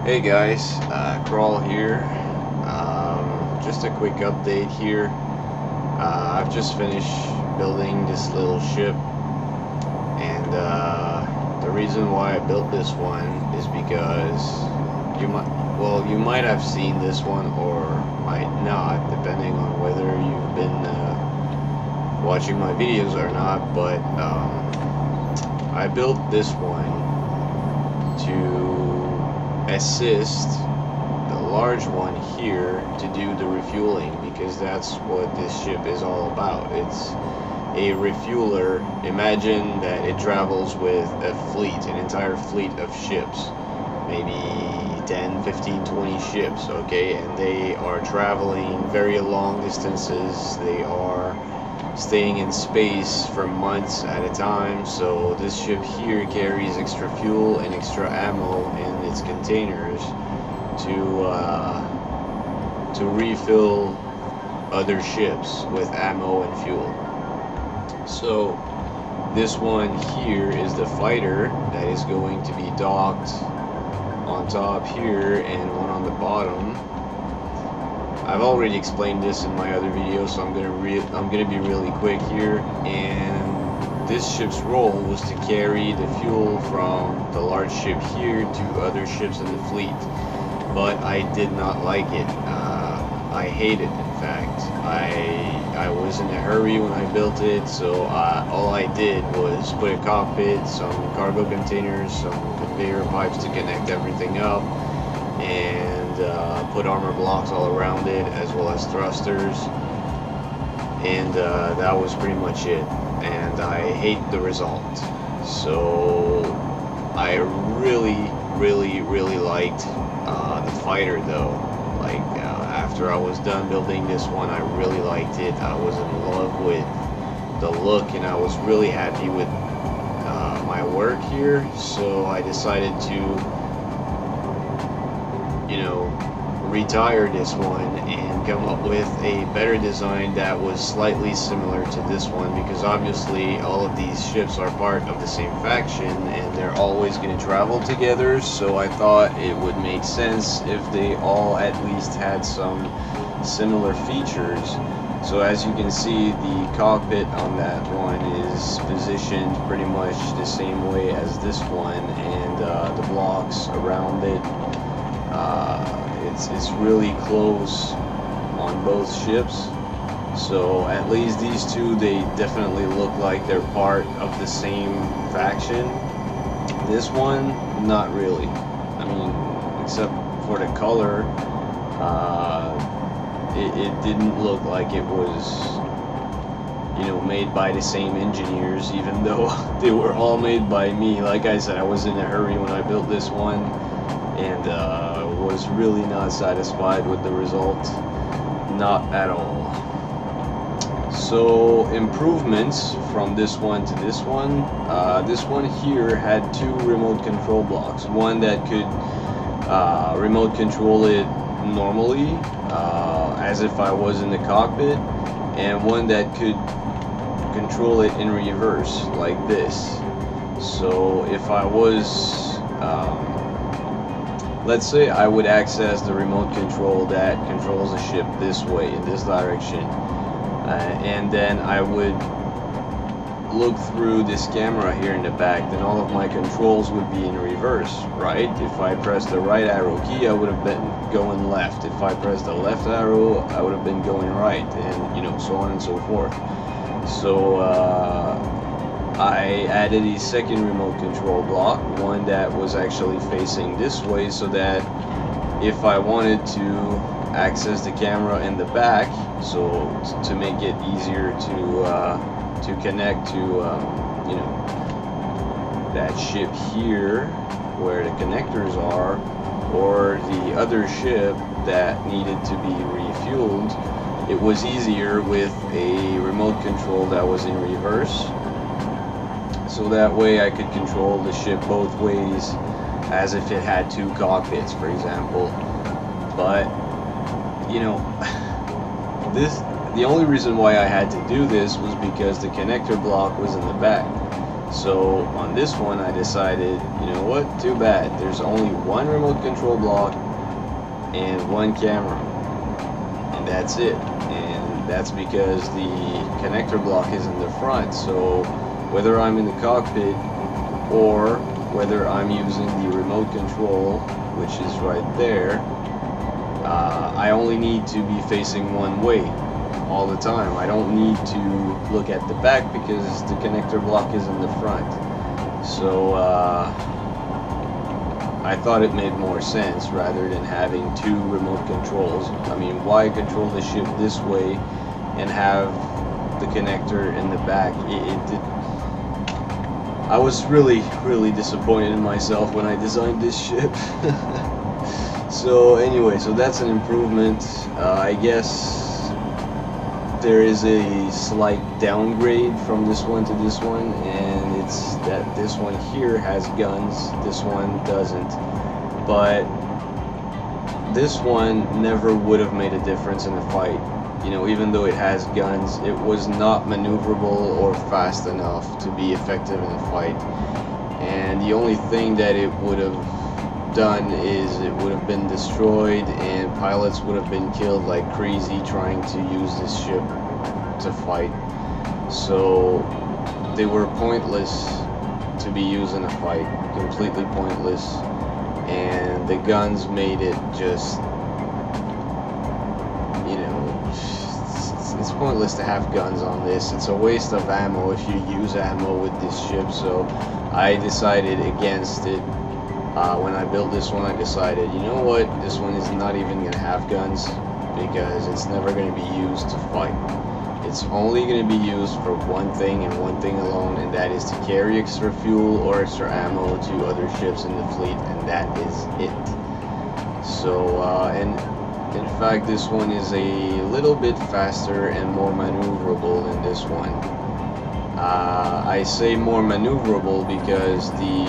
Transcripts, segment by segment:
Hey guys, Crawl here. Just a quick update here. I've just finished building this little ship, and the reason why I built this one is because you might have seen this one or might not, depending on whether you've been watching my videos or not. But I built this one to assist the large one here to do the refueling, because that's what this ship is all about. It's a refueler. Imagine that it travels with a fleet, an entire fleet of ships, maybe 10, 15, 20 ships, okay, and they are traveling very long distances. They are staying in space for months at a time. So this ship here carries extra fuel and extra ammo in its containers to refill other ships with ammo and fuel. So this one here is the fighter that is going to be docked on top here, and one on the bottom. I've already explained this in my other video, so I'm gonna be really quick here. And this ship's role was to carry the fuel from the large ship here to other ships in the fleet. But I did not like it. I hate it. In fact, I was in a hurry when I built it, so all I did was put a cockpit, some cargo containers, some conveyor pipes to connect everything up, and put armor blocks all around it, as well as thrusters, and that was pretty much it. And I hate the result. So I really liked the fighter though. Like after I was done building this one, I really liked it. I was in love with the look, and I was really happy with my work here. So I decided to retire this one and come up with a better design that was slightly similar to this one, because obviously all of these ships are part of the same faction and they're always going to travel together. So I thought it would make sense if they all at least had some similar features. So as you can see, the cockpit on that one is positioned pretty much the same way as this one, and the blocks around it, it's really close on both ships. So at least these two, they definitely look like they're part of the same faction. This one, not really. I mean, except for the color, it didn't look like it was made by the same engineers, even though they were all made by me. Like I said, I was in a hurry when I built this one, and was really not satisfied with the result, not at all. So improvements from this one to this one. This one here had two remote control blocks, one that could remote control it normally, as if I was in the cockpit, and one that could control it in reverse, like this. So if I was let's say I would access the remote control that controls the ship this way, in this direction, and then I would look through this camera here in the back, then all of my controls would be in reverse, right? If I pressed the right arrow key, I would have been going left. If I pressed the left arrow, I would have been going right, and so on and so forth. So I added a second remote control block, one that was actually facing this way, so that if I wanted to access the camera in the back, so to make it easier to connect to that ship here where the connectors are, or the other ship that needed to be refueled, it was easier with a remote control that was in reverse. So that way I could control the ship both ways, as if it had two cockpits, for example. But the only reason why I had to do this was because the connector block was in the back. So on this one, I decided, you know what, too bad. There's only one remote control block and one camera, and that's it. And that's because the connector block is in the front. So whether I'm in the cockpit or whether I'm using the remote control, which is right there, I only need to be facing one way all the time. I don't need to look at the back because the connector block is in the front. So I thought it made more sense rather than having two remote controls. I mean, why control the ship this way and have the connector in the back? I was really disappointed in myself when I designed this ship. So anyway, so that's an improvement. I guess there is a slight downgrade from this one to this one, and it's that this one here has guns, this one doesn't. But this one never would have made a difference in a fight. You know, even though it has guns, it was not maneuverable or fast enough to be effective in a fight. And the only thing that it would have done is it would have been destroyed, and pilots would have been killed like crazy trying to use this ship to fight. So they were pointless to be used in a fight, completely pointless. And the guns made it just, you know, it's pointless to have guns on this. It's a waste of ammo if you use ammo with this ship. So I decided against it. When I built this one, I decided, you know what, this one is not even going to have guns because it's never going to be used to fight. It's only going to be used for one thing and one thing alone, and that is to carry extra fuel or extra ammo to other ships in the fleet, and that is it. So, and in fact, this one is a little bit faster and more maneuverable than this one. I say more maneuverable because the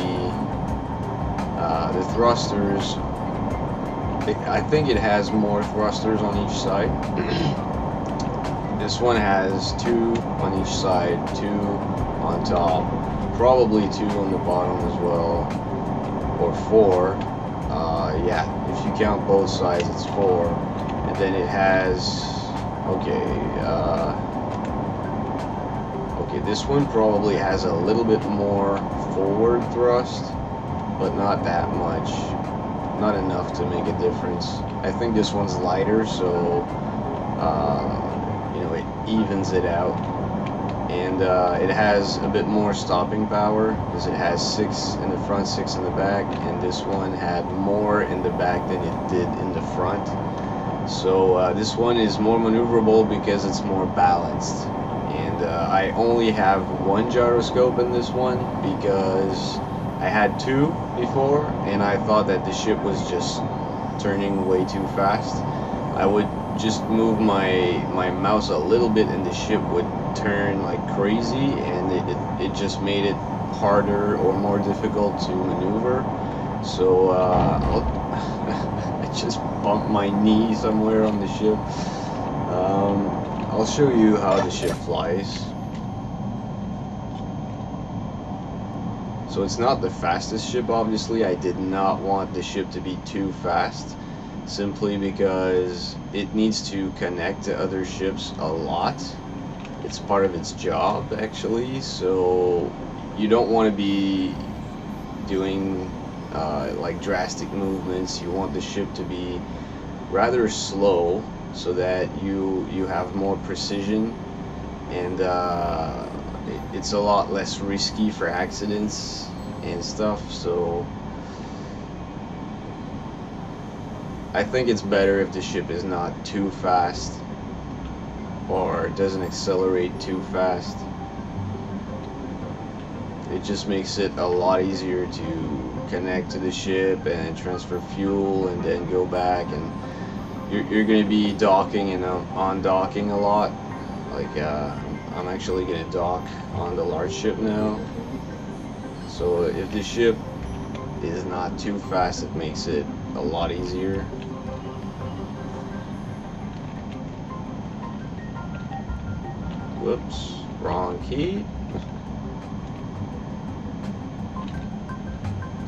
thrusters, I think it has more thrusters on each side. This one has 2 on each side, 2 on top, probably 2 on the bottom as well, or 4. Yeah, if you count both sides, it's 4. And then it has, okay, this one probably has a little bit more forward thrust, but not that much, not enough to make a difference. I think this one's lighter, so you know, it evens it out. And it has a bit more stopping power because it has 6 in the front, 6 in the back, and this one had more in the back than it did in the front. So this one is more maneuverable because it's more balanced. And I only have 1 gyroscope in this one because I had 2 before, and I thought that the ship was just turning way too fast. I would just move my mouse a little bit and the ship would turn like crazy, and it just made it harder or more difficult to maneuver. So I just bumped my knee somewhere on the ship. I'll show you how the ship flies. So it's not the fastest ship, obviously. I did not want the ship to be too fast, simply because it needs to connect to other ships a lot. It's part of its job, actually, so you don't want to be doing like drastic movements. You want the ship to be rather slow so that you have more precision, and it's a lot less risky for accidents and stuff. So I think it's better if the ship is not too fast or doesn't accelerate too fast. It just makes it a lot easier to connect to the ship and transfer fuel and then go back, and you're going to be docking and undocking a lot. Like I'm actually going to dock on the large ship now. So if the ship is not too fast, it makes it a lot easier. Whoops, wrong key.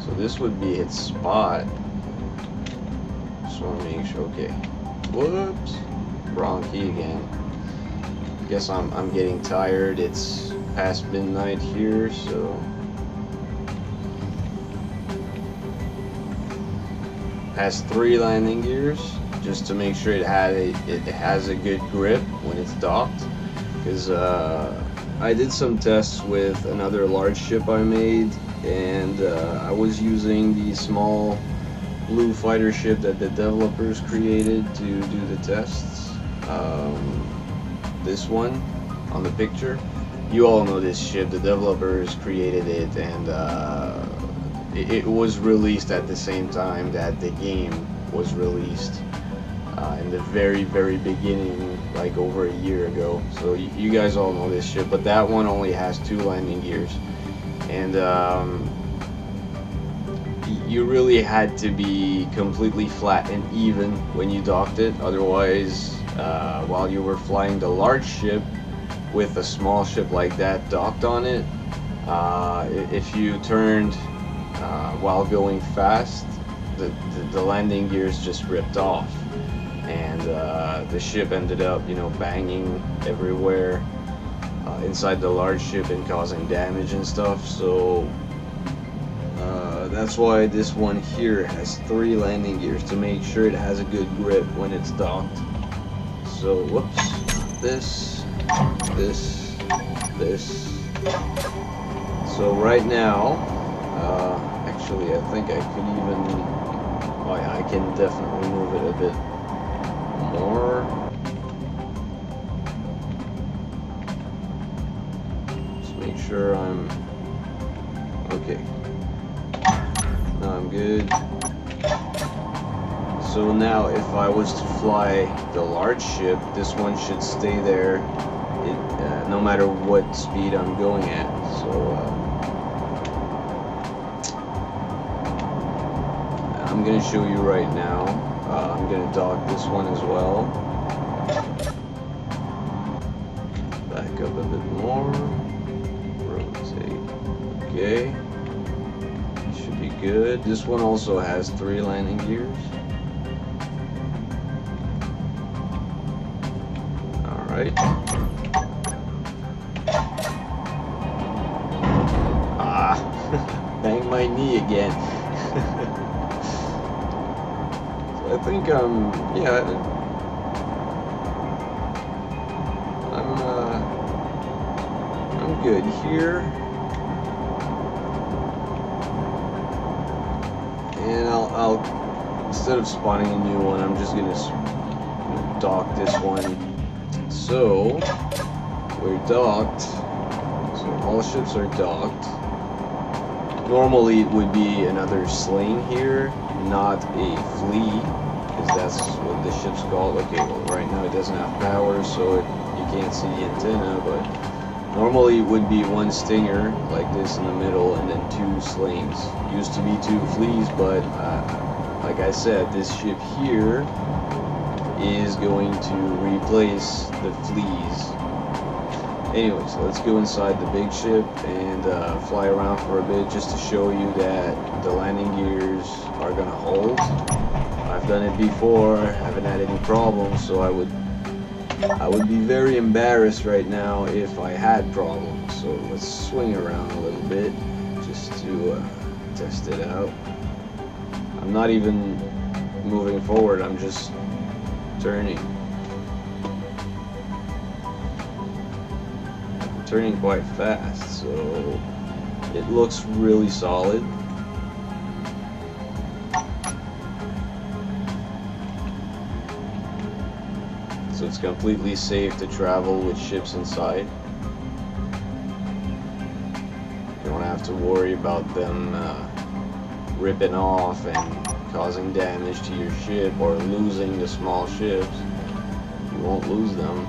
So this would be its spot. Just want to make sure. Okay. Whoops. Wrong key again. Guess I'm getting tired. It's past midnight here, so has 3 landing gears just to make sure it has a good grip when it's docked. Because I did some tests with another large ship I made, and I was using the small blue fighter ship that the developers created to do the tests. This one on the picture, you all know this ship. The developers created it, and it was released at the same time that the game was released in the very beginning, like over a year ago. So you guys all know this ship, but that one only has 2 landing gears, and you really had to be completely flat and even when you docked it. Otherwise, while you were flying the large ship with a small ship like that docked on it, if you turned while going fast, the landing gears just ripped off, and the ship ended up, you know, banging everywhere inside the large ship and causing damage and stuff. So that's why this one here has 3 landing gears to make sure it has a good grip when it's docked. So whoops, this. So right now, actually I think I could even, oh yeah, I can definitely move it a bit more. Just make sure I'm okay. Now I'm good. So now if I was to fly the large ship, this one should stay there no matter what speed I'm going at. So I'm going to show you right now. I'm going to dock this one as well. Back up a bit more. Rotate. Okay. Should be good. This one also has 3 landing gears. Alright. Bang my knee again. So I think yeah, I'm good here, and I'll instead of spawning a new one, I'm just gonna dock this one. So we're docked. So all ships are docked. Normally it would be another sling here, not a flea, because that's what the ship's called. Okay, well right now it doesn't have power, so you can't see the antenna, but normally it would be 1 stinger like this in the middle and then 2 slings. Used to be 2 fleas, but like I said, this ship here is going to replace the fleas. Anyways, let's go inside the big ship and fly around for a bit just to show you that the landing gears are gonna hold. I've done it before, haven't had any problems, so I would be very embarrassed right now if I had problems. So let's swing around a little bit just to test it out. I'm not even moving forward, I'm just turning. Turning quite fast, so it looks really solid. So it's completely safe to travel with ships inside. You don't have to worry about them ripping off and causing damage to your ship or losing the small ships. You won't lose them.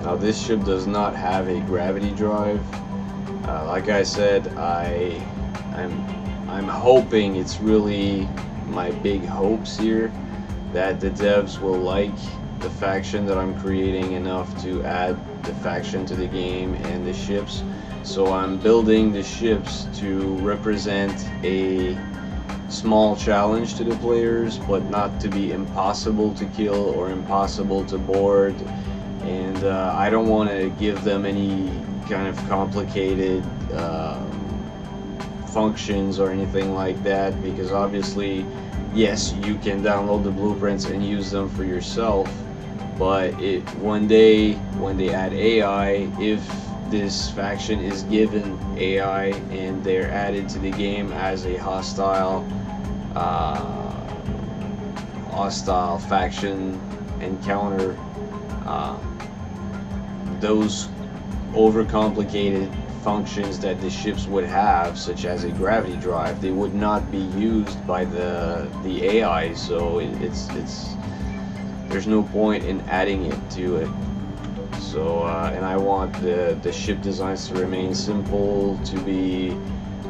Now this ship does not have a gravity drive. Like I said, I'm hoping it's really my big hopes here that the devs will like the faction that I'm creating enough to add the faction to the game and the ships. So I'm building the ships to represent a small challenge to the players, but not to be impossible to kill or impossible to board. And I don't want to give them any kind of complicated functions or anything like that, because obviously, yes, you can download the blueprints and use them for yourself, but one day when they add AI, if this faction is given AI and they're added to the game as a hostile faction encounter, those overcomplicated functions that the ships would have, such as a gravity drive, they would not be used by the AI. So it's there's no point in adding it to it. So and I want the ship designs to remain simple, to be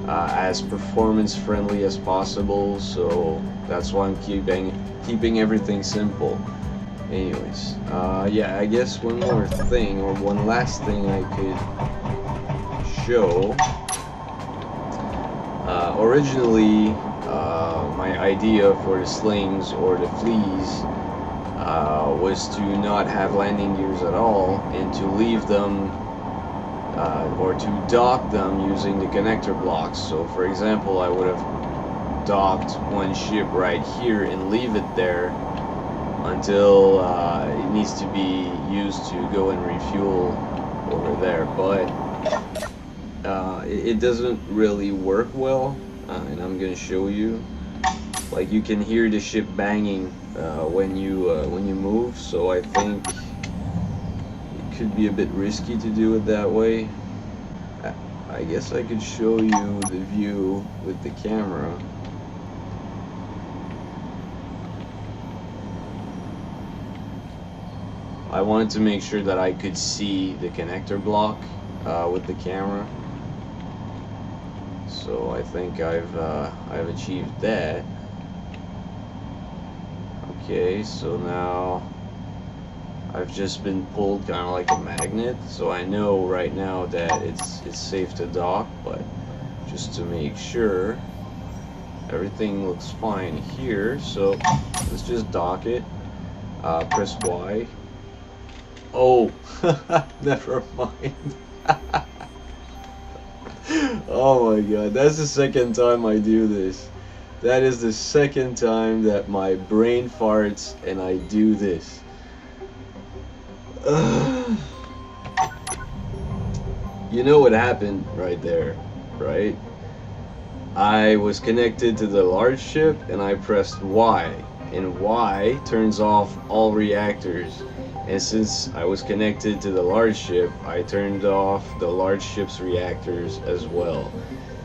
as performance friendly as possible. So that's why I'm keeping everything simple. Anyways, yeah, I guess one more thing, or one last thing I could show. Originally, my idea for the slings or the fleas was to not have landing gears at all and to leave them or to dock them using the connector blocks. So for example, I would have docked one ship right here and leave it there until it needs to be used to go and refuel over there, but it doesn't really work well, and I'm gonna show you. Like, you can hear the ship banging when you move, so I think it could be a bit risky to do it that way. I guess I could show you the view with the camera. I wanted to make sure that I could see the connector block with the camera, so I think I've achieved that. Okay, so now I've just been pulled kind of like a magnet, so I know right now that it's safe to dock, but just to make sure everything looks fine here, so let's just dock it. Press Y. Oh, never mind. Oh my god, that's the second time I do this. That is the second time that my brain farts and I do this. You know what happened right there, right? I was connected to the large ship and I pressed Y, and Y turns off all reactors. And since I was connected to the large ship, I turned off the large ship's reactors as well.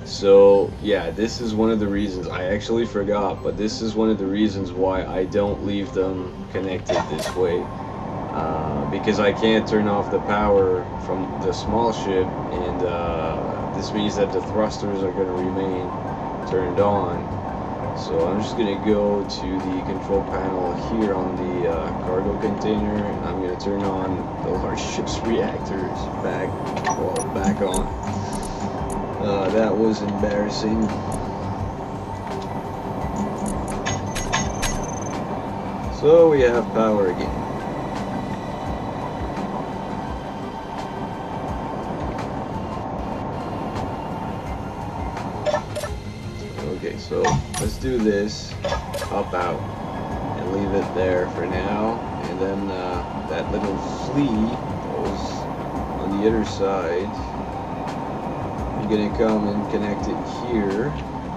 So yeah, this is one of the reasons, I actually forgot, but this is one of the reasons why I don't leave them connected this way. Because I can't turn off the power from the small ship, and this means that the thrusters are going to remain turned on. So I'm just going to go to the control panel here on the cargo container, and I'm going to turn on the large ship's reactors back on. That was embarrassing. So we have power again. Okay, so let's do this, hop out, and leave it there for now, and then that little flea goes on the other side. We're gonna come and connect it here,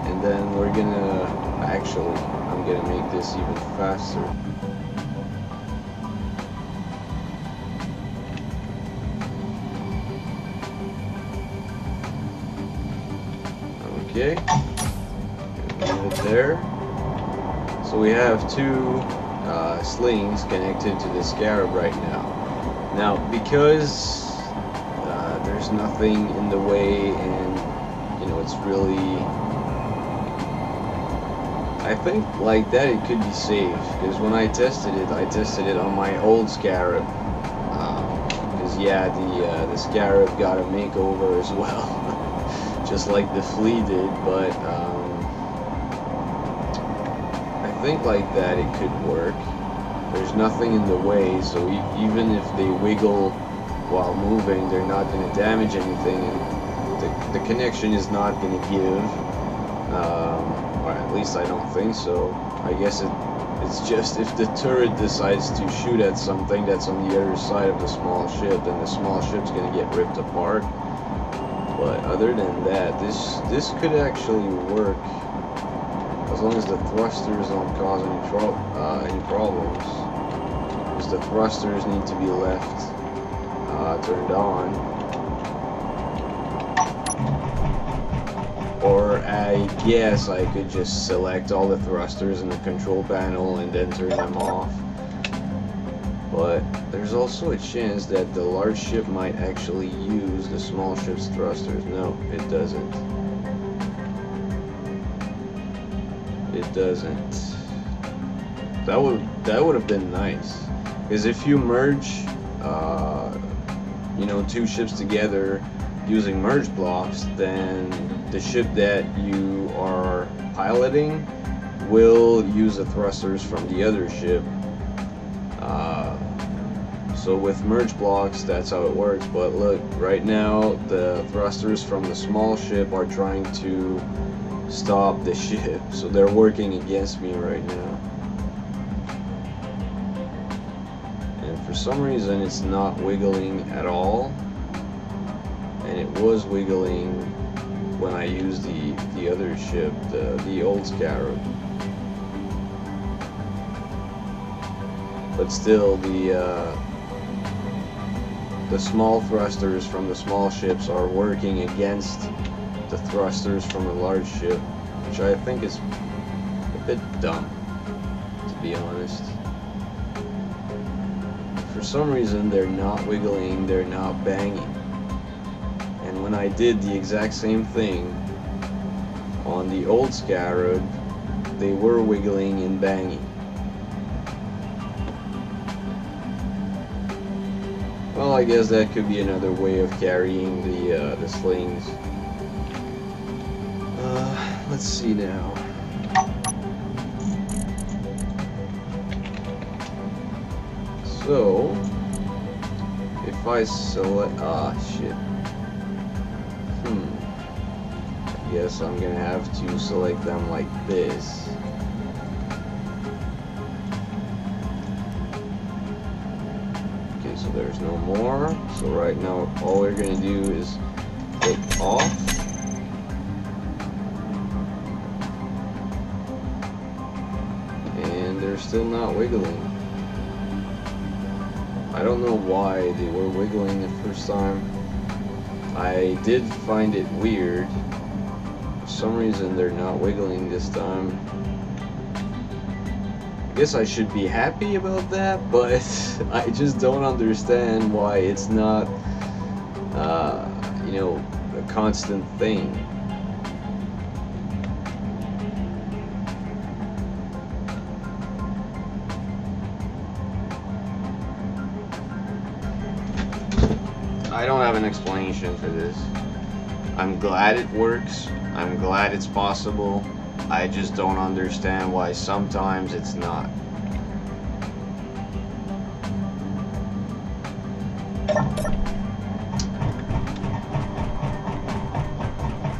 and then we're gonna, actually, I'm gonna make this even faster. Okay. Leave it there. So we have two slings connected to the Scarab right now. Now, because there's nothing in the way, and you know, it's really I think like that it could be safe, because when I tested it on my old Scarab. Because yeah, the Scarab got a makeover as well, just like the Flea did. But I think like that it could work. There's nothing in the way, so even if they wiggle while moving, they're not going to damage anything, and the connection is not going to give. Or at least I don't think so. I guess it's just if the turret decides to shoot at something that's on the other side of the small ship, then the small ship's going to get ripped apart. But other than that, this could actually work as long as the thrusters don't cause any problems. Because the thrusters need to be left turned on. Or I guess I could just select all the thrusters in the control panel and then turn them off. But there's also a chance that the large ship might actually use the small ship's thrusters. No, it doesn't. It doesn't. That would have been nice. Because if you merge, you know, two ships together using merge blocks, then the ship that you are piloting will use the thrusters from the other ship. So with merge blocks, that's how it works. But look, right now the thrusters from the small ship are trying to stop the ship, so they're working against me right now. And for some reason it's not wiggling at all, and it was wiggling when I used the other ship, the old Scarab. But still, the small thrusters from the small ships are working against the thrusters from the large ship, which I think is a bit dumb, to be honest. For some reason, they're not wiggling, they're not banging. And when I did the exact same thing on the old Scarab, they were wiggling and banging. Well, I guess that could be another way of carrying the slings. Let's see now. So, if I select, shit. I guess I'm gonna have to select them like this. Okay, so there's no more. So right now, all we're gonna do is click off. And they're still not wiggling. I don't know why they were wiggling the first time. I did find it weird. For some reason they're not wiggling this time. I guess I should be happy about that, but I just don't understand why it's not, you know, a constant thing. I don't have an explanation for this. I'm glad it works. I'm glad it's possible. I just don't understand why sometimes it's not.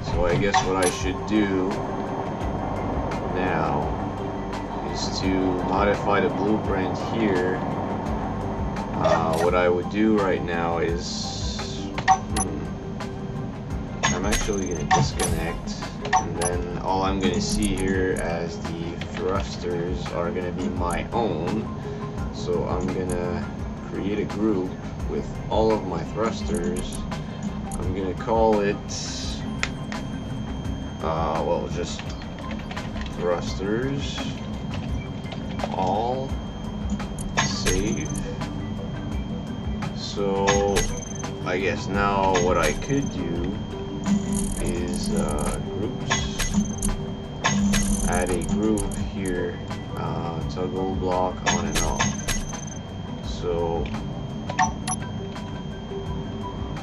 So I guess what I should do now is to modify the blueprint here. What I would do right now is I'm actually going to disconnect, and then all I'm going to see here as the thrusters are going to be my own. So I'm going to create a group with all of my thrusters. I'm going to call it, well, just thrusters, all, save. So I guess now what I could do is groups, add a group here, toggle block on and off. So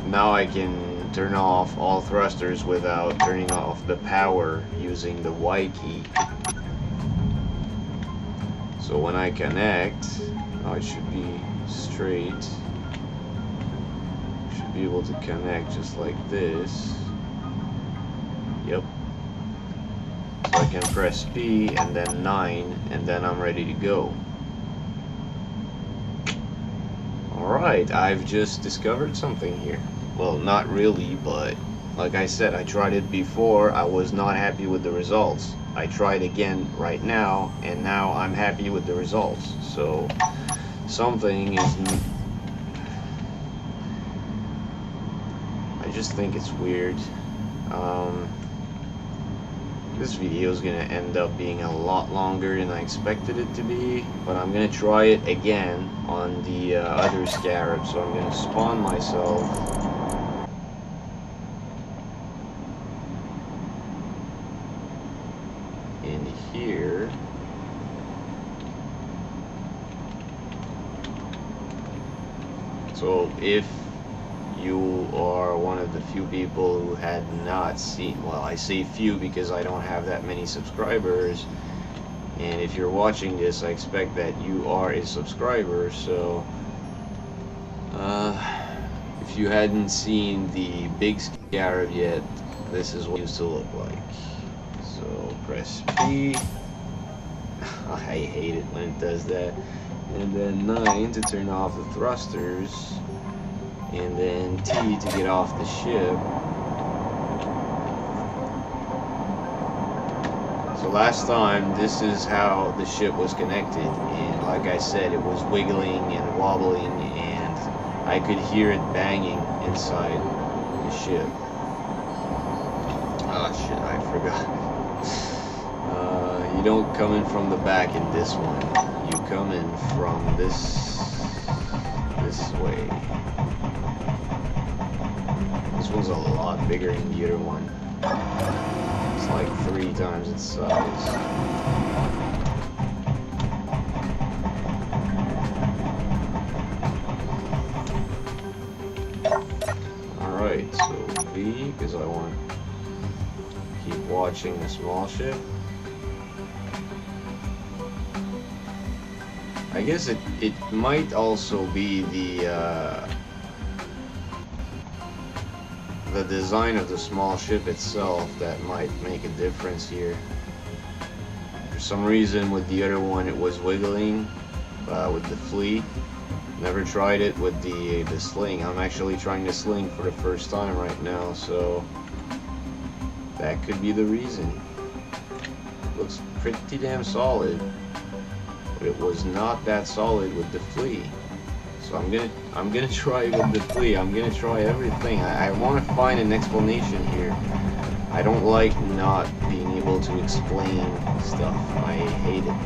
now I can turn off all thrusters without turning off the power using the Y key. So when I connect, oh, it should be straight. Should be able to connect just like this. Yep. So I can press P and then 9, and then I'm ready to go. Alright, I've just discovered something here. Well, not really, but like I said, I tried it before. I was not happy with the results. I tried again right now, and now I'm happy with the results. So something is... I just think it's weird. This video is going to end up being a lot longer than I expected it to be, but I'm going to try it again on the other Scarab. So I'm going to spawn myself. In here. So if you are one of the few people who had not seen, well, I say few because I don't have that many subscribers, and if you're watching this, I expect that you are a subscriber. So if you hadn't seen the big Scarab yet, this is what it used to look like. So press P. I hate it when it does that. And then 9 to turn off the thrusters. And then T to get off the ship. So last time, this is how the ship was connected. And like I said, it was wiggling and wobbling, and I could hear it banging inside the ship. Oh shit, I forgot. You don't come in from the back in this one. You come in from this way. This one's a lot bigger than the other one. It's like 3 times its size. Alright, so V, because I want to keep watching the small ship. I guess it might also be the design of the small ship itself that might make a difference here. For some reason with the other one it was wiggling with the flea. Never tried it with the sling. I'm actually trying the sling for the first time right now, so that could be the reason. Looks pretty damn solid. But it was not that solid with the flea. So I'm gonna try with the flea. I'm gonna try everything. I want to find an explanation here. I don't like not being able to explain stuff. I hate it.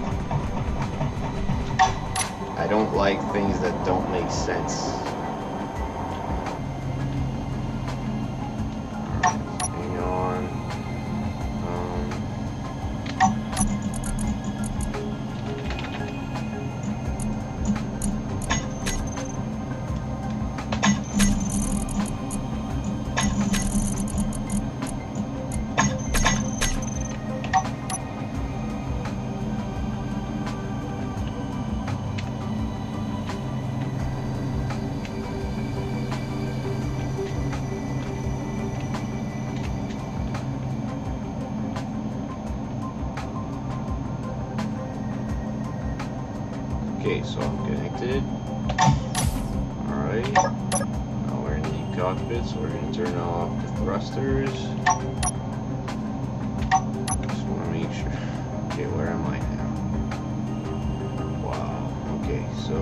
I don't like things that don't make sense. Hang on. Okay, so I'm connected. Alright. Now we're in the cockpit, so we're going to turn off the thrusters. Just want to make sure. Okay, where am I now? Wow. Okay, so...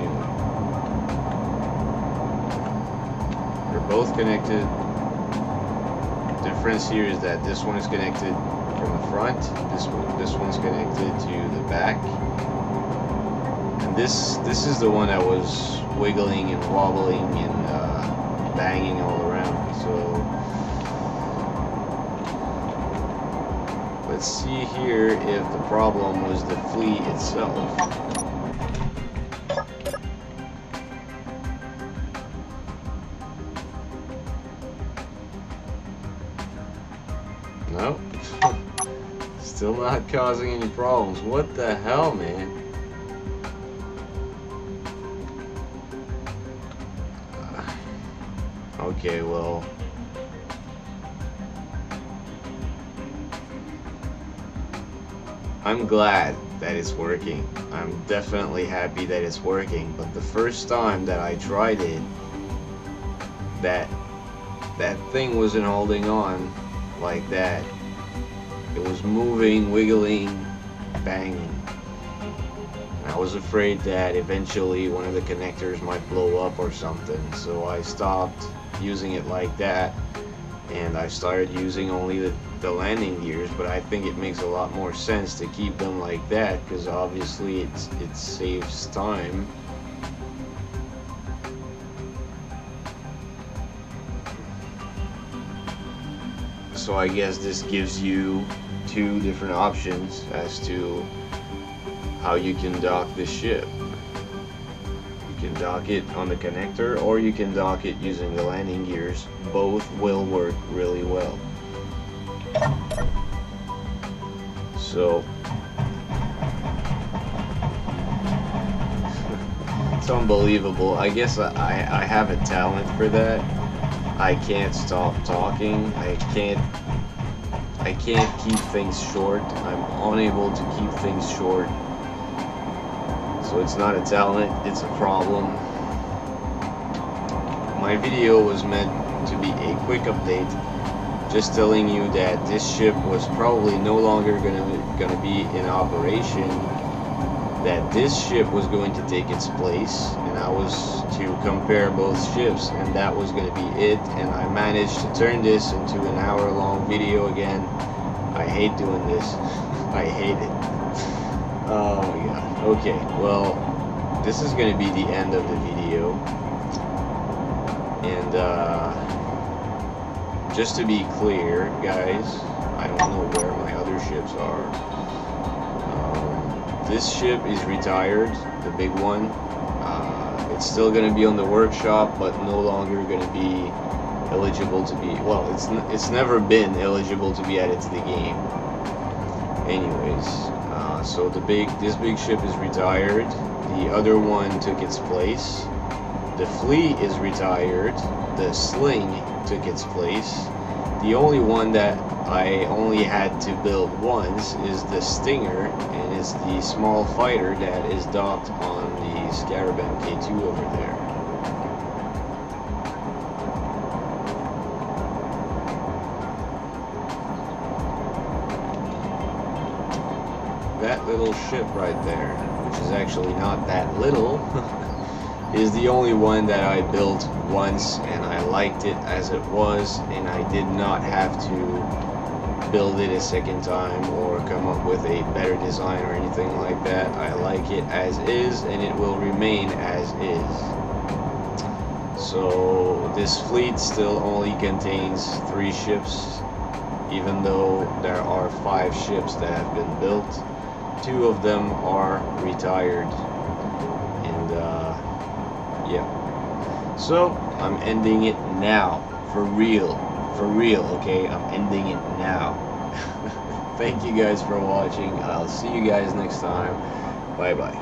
Anyway. They're both connected. The difference here is that this one is connected from the front, this one's connected to the back, and this is the one that was wiggling and wobbling and banging all around. So let's see here if the problem was the fleet itself. Nope. Still not causing any problems. What the hell, man? Okay, well, I'm glad that it's working. I'm definitely happy that it's working, but the first time that I tried it, that thing wasn't holding on like that. It was moving, wiggling, banging. I was afraid that eventually one of the connectors might blow up or something, so I stopped using it like that, and I started using only the landing gears. But I think it makes a lot more sense to keep them like that, because obviously it saves time. So I guess this gives you two different options as to how you can dock this ship. You can dock it on the connector, or you can dock it using the landing gears. Both will work really well. So it's unbelievable. I guess I have a talent for that. I can't stop talking. I can't keep things short. I'm unable to keep things short. So it's not a talent, it's a problem. My video was meant to be a quick update, just telling you that this ship was probably no longer gonna be in operation, that this ship was going to take its place, and I was to compare both ships, and that was going to be it. And I managed to turn this into an hour-long video again. I hate doing this. I hate it. Oh my god. Okay, well, this is going to be the end of the video. And just to be clear, guys, I don't know where my other ships are. This ship is retired, the big one. It's still going to be on the workshop, but no longer going to be eligible to be, well, it's never been eligible to be added to the game. Anyways, so this big ship is retired. The other one took its place. The fleet is retired. The S-ling took its place. The only one that I only had to build once is the Stinger, and it's the small fighter that is docked on the Scarab MK-2 over there. That little ship right there, which is actually not that little, is the only one that I built once, and I liked it as it was, and I did not have to build it a second time or come up with a better design or anything like that. I like it as is, and it will remain as is. So this fleet still only contains 3 ships, even though there are 5 ships that have been built. 2 of them are retired, and yeah. So I'm ending it now, for real, okay? I'm ending it now. Thank you guys for watching. I'll see you guys next time. Bye bye.